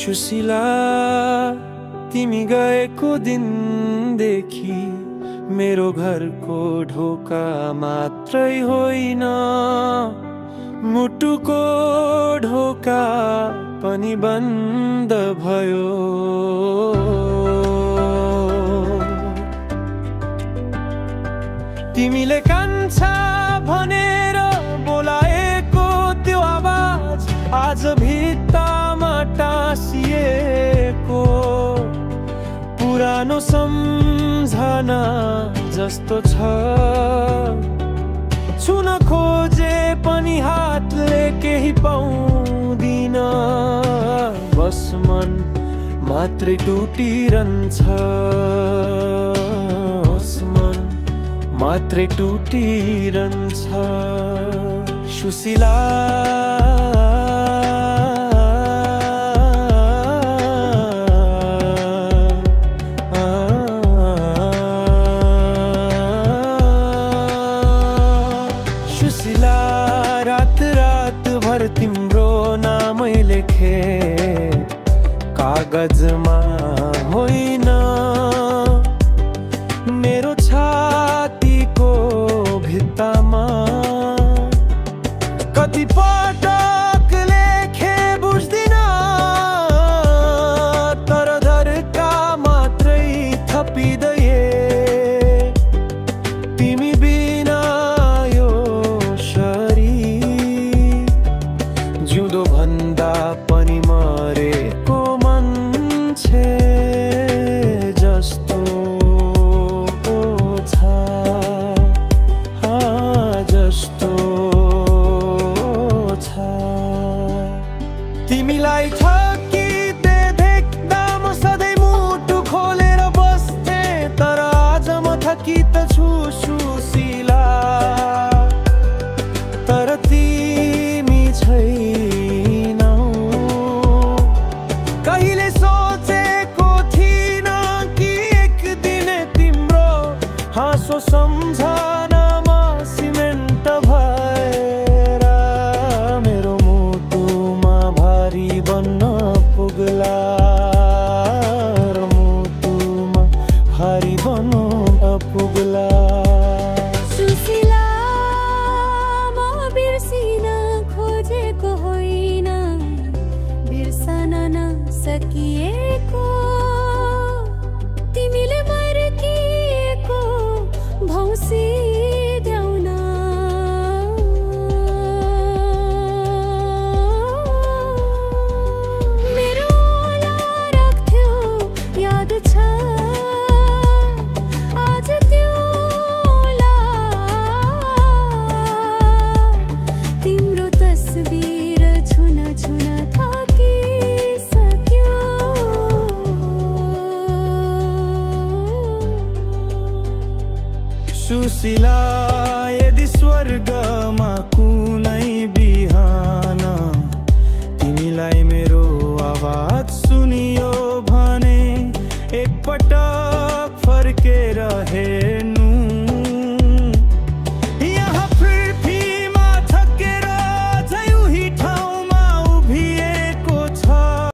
सुशीला तिमी गएको दिनदेखि मेरो घरको ढोका मात्रै होइन, मुटुको ढोका पनि बन्द भयो। तिमीले कान्छा भनेर बोलाएको त्यो आवाज आज भित्तामा टाँसिएको पुरानो सम्झना जस्तो छ। छुन खोजे पनि हातले केही पाउँदिन, बस मन मात्रै टुटिरहन्छ, मन मात्रै टुटिरहन्छ। सुशीला रात रात भर तिम्रो नामै लेखे कागजमा होइन, मेरो छातीको भित्तामा कति पटक लेखे बुझ्दिन, तर धर्का मात्रै थपिँदै तिमी बिना जिउँदो भन्दा पनि मरेको मान्छे जस्तो छ, जस्तो छ। तिमीलाई थकिँदै देख्दा म सधैँ मुटु खोलेर बस्थे, तर आज म थकित छु सुशीला, तर तिमी छैनौ। कहिले सोचेको थिइन कि एक दिन तिम्रो हाँसो सम्झनामा सिमेन्ट भएर मेरो मुटुमा भारी बन्न पुग्ला, मुटुमा भारी बन्न पुग्ला। सकिएको तिमीले मर्किएको भौँसिदेऊ न, मेरो ओला राख्थ्यौ याद छ आज त्यो ओला, तिम्रो तस्बिर छुन छुन सुशीला यदि स्वर्गमा कुनै बिहान तिमीलाई मेरो आवाज सुनियो भने एकपटक फर्केर हेर्नु।